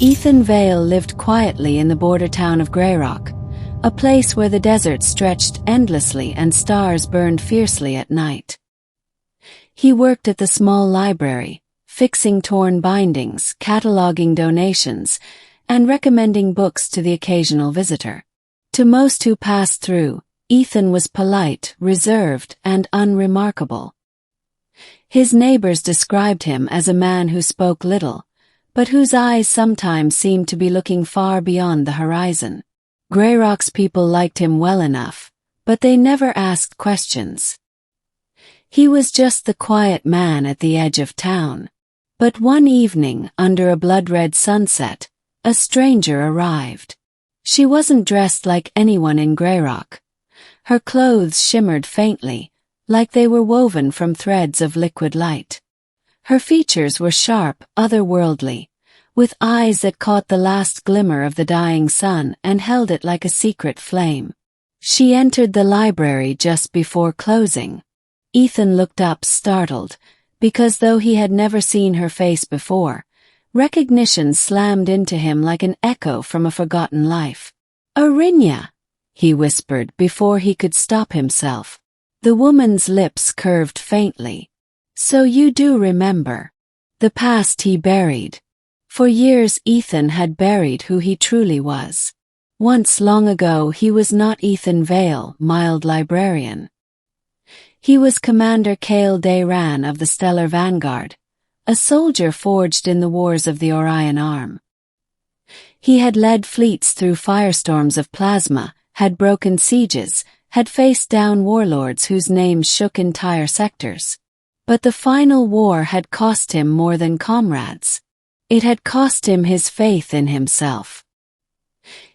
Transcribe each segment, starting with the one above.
Ethan Vale lived quietly in the border town of Greyrock, a place where the desert stretched endlessly and stars burned fiercely at night. He worked at the small library, fixing torn bindings, cataloging donations, and recommending books to the occasional visitor. To most who passed through, Ethan was polite, reserved, and unremarkable. His neighbors described him as a man who spoke little, but whose eyes sometimes seemed to be looking far beyond the horizon. Greyrock's people liked him well enough, but they never asked questions. He was just the quiet man at the edge of town. But one evening, under a blood-red sunset, a stranger arrived. She wasn't dressed like anyone in Greyrock. Her clothes shimmered faintly, like they were woven from threads of liquid light. Her features were sharp, otherworldly, with eyes that caught the last glimmer of the dying sun and held it like a secret flame. She entered the library just before closing. Ethan looked up, startled, because though he had never seen her face before, recognition slammed into him like an echo from a forgotten life. "Arinya," he whispered before he could stop himself. The woman's lips curved faintly. "So you do remember." The past he buried. For years Ethan had buried who he truly was. Once long ago he was not Ethan Vale, mild librarian. He was Commander Cale Dayran of the Stellar Vanguard, a soldier forged in the wars of the Orion Arm. He had led fleets through firestorms of plasma, had broken sieges, had faced down warlords whose names shook entire sectors. But the final war had cost him more than comrades. It had cost him his faith in himself.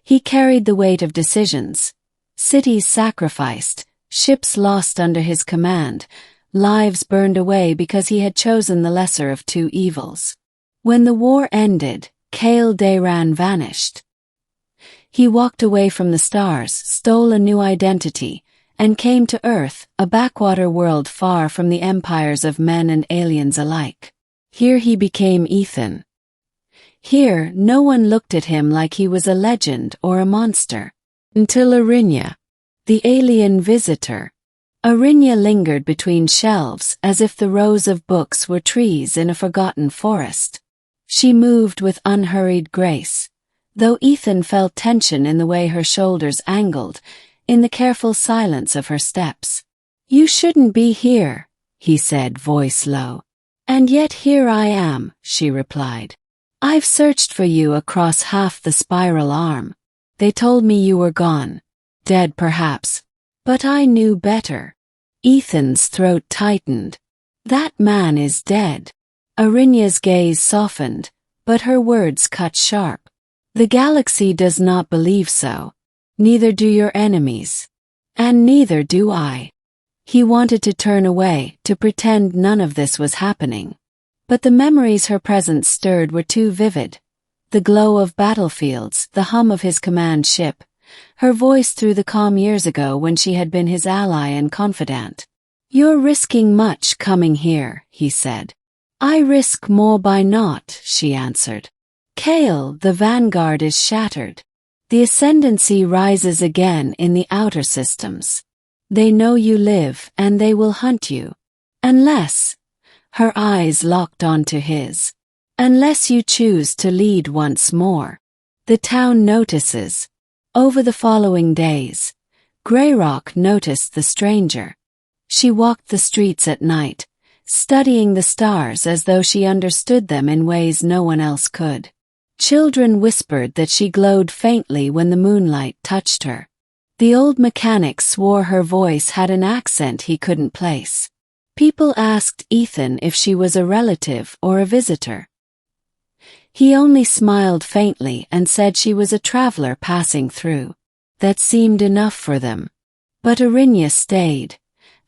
He carried the weight of decisions, cities sacrificed, ships lost under his command, lives burned away because he had chosen the lesser of two evils. When the war ended, Cale Dayran vanished. He walked away from the stars, stole a new identity, and came to Earth, a backwater world far from the empires of men and aliens alike. Here he became Ethan. Here, no one looked at him like he was a legend or a monster. Until Arinya, the alien visitor. Arinya lingered between shelves as if the rows of books were trees in a forgotten forest. She moved with unhurried grace, though Ethan felt tension in the way her shoulders angled, in the careful silence of her steps. "You shouldn't be here," he said, voice low. "And yet here I am," she replied. "I've searched for you across half the spiral arm. They told me you were gone. Dead perhaps. But I knew better." Ethan's throat tightened. "That man is dead." Arinya's gaze softened, but her words cut sharp. "The galaxy does not believe so. Neither do your enemies. And neither do I." He wanted to turn away, to pretend none of this was happening. But the memories her presence stirred were too vivid. The glow of battlefields, the hum of his command ship, her voice through the calm years ago when she had been his ally and confidant. "You're risking much coming here," he said. "I risk more by not," she answered. "Cale, the vanguard is shattered. The ascendancy rises again in the outer systems. They know you live and they will hunt you. Unless," her eyes locked onto his, "unless you choose to lead once more." The town notices. Over the following days, Greyrock noticed the stranger. She walked the streets at night, studying the stars as though she understood them in ways no one else could. Children whispered that she glowed faintly when the moonlight touched her. The old mechanic swore her voice had an accent he couldn't place. People asked Ethan if she was a relative or a visitor. He only smiled faintly and said she was a traveler passing through. That seemed enough for them. But Arinya stayed,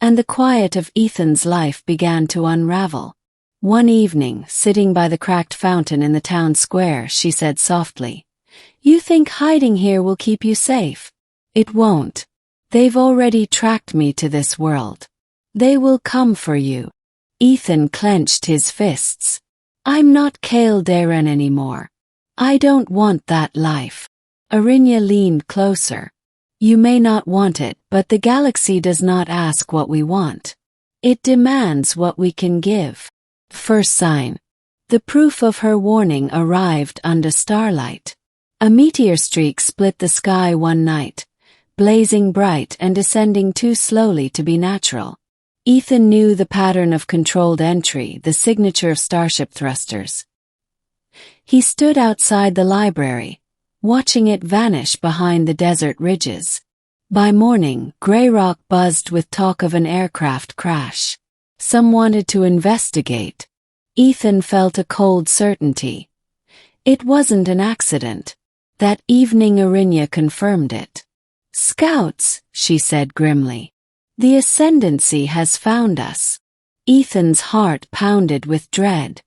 and the quiet of Ethan's life began to unravel. One evening, sitting by the cracked fountain in the town square, she said softly, "You think hiding here will keep you safe? It won't. They've already tracked me to this world. They will come for you." Ethan clenched his fists. "I'm not Cale Dayran anymore. I don't want that life. Arinya leaned closer. You may not want it, but the galaxy does not ask what we want. It demands what we can give. First sign. The proof of her warning arrived under starlight. A meteor streak split the sky one night, blazing bright and descending too slowly to be natural. Ethan knew the pattern of controlled entry, the signature of starship thrusters. He stood outside the library, watching it vanish behind the desert ridges. By morning, Greyrock buzzed with talk of an aircraft crash. Some wanted to investigate. Ethan felt a cold certainty. It wasn't an accident. That evening Arinya confirmed it. Scouts, she said grimly. The Ascendancy has found us. Ethan's heart pounded with dread.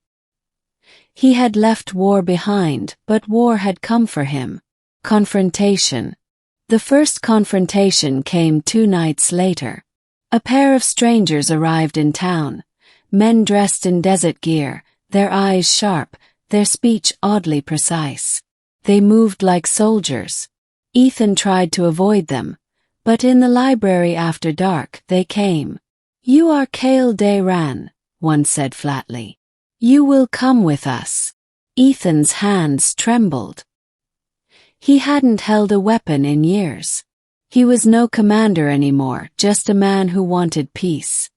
He had left war behind, but war had come for him. Confrontation. The first confrontation came 2 nights later. A pair of strangers arrived in town, men dressed in desert gear, their eyes sharp, their speech oddly precise. They moved like soldiers. Ethan tried to avoid them, but in the library after dark they came. You are Kale Dayran, one said flatly. You will come with us. Ethan's hands trembled. He hadn't held a weapon in years. He was no commander anymore, just a man who wanted peace.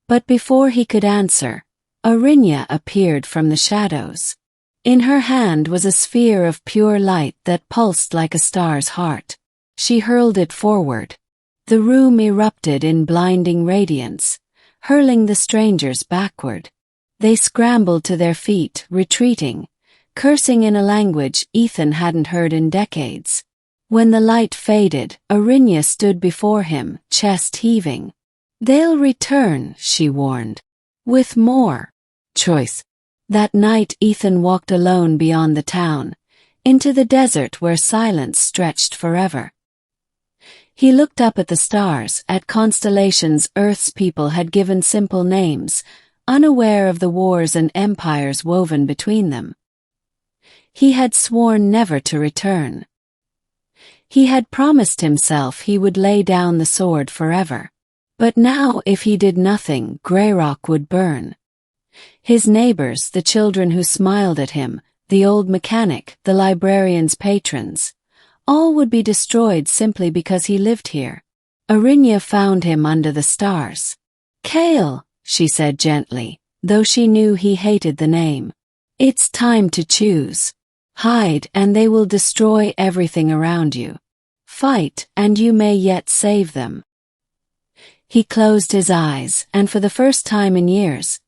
But before he could answer, Arinya appeared from the shadows. In her hand was a sphere of pure light that pulsed like a star's heart. She hurled it forward. The room erupted in blinding radiance, hurling the strangers backward. They scrambled to their feet, retreating, cursing in a language Ethan hadn't heard in decades. When the light faded, Arinya stood before him, chest heaving. They'll return, she warned. With more choice. That night Ethan walked alone beyond the town, into the desert where silence stretched forever. He looked up at the stars, at constellations Earth's people had given simple names, unaware of the wars and empires woven between them. He had sworn never to return. He had promised himself he would lay down the sword forever. But now if he did nothing, Greyrock would burn. His neighbors, the children who smiled at him, the old mechanic, the librarian's patrons, all would be destroyed simply because he lived here. Arinya found him under the stars. Kale, she said gently, though she knew he hated the name. It's time to choose. Hide and they will destroy everything around you. Fight and you may yet save them. He closed his eyes, and for the first time in years,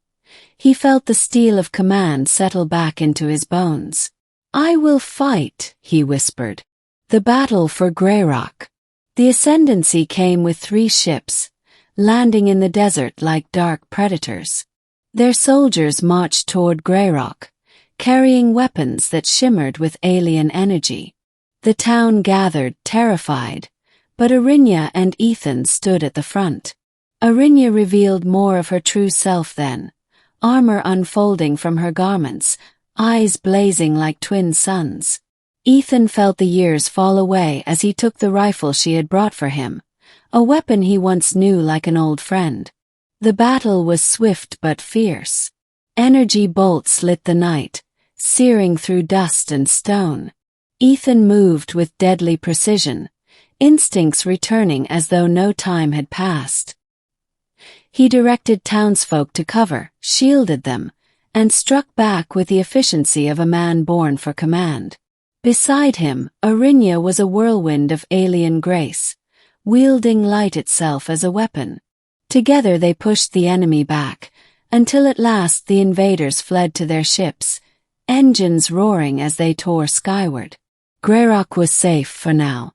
he felt the steel of command settle back into his bones. I will fight, he whispered. The battle for Greyrock. The Ascendancy came with 3 ships, landing in the desert like dark predators. Their soldiers marched toward Greyrock, carrying weapons that shimmered with alien energy. The town gathered, terrified, but Arinya and Ethan stood at the front. Arinya revealed more of her true self then, armor unfolding from her garments, eyes blazing like twin suns. Ethan felt the years fall away as he took the rifle she had brought for him, a weapon he once knew like an old friend. The battle was swift but fierce. Energy bolts lit the night, searing through dust and stone. Ethan moved with deadly precision, instincts returning as though no time had passed. He directed townsfolk to cover, shielded them, and struck back with the efficiency of a man born for command. Beside him, Arinya was a whirlwind of alien grace, wielding light itself as a weapon. Together they pushed the enemy back, until at last the invaders fled to their ships, engines roaring as they tore skyward. Greyrock was safe for now.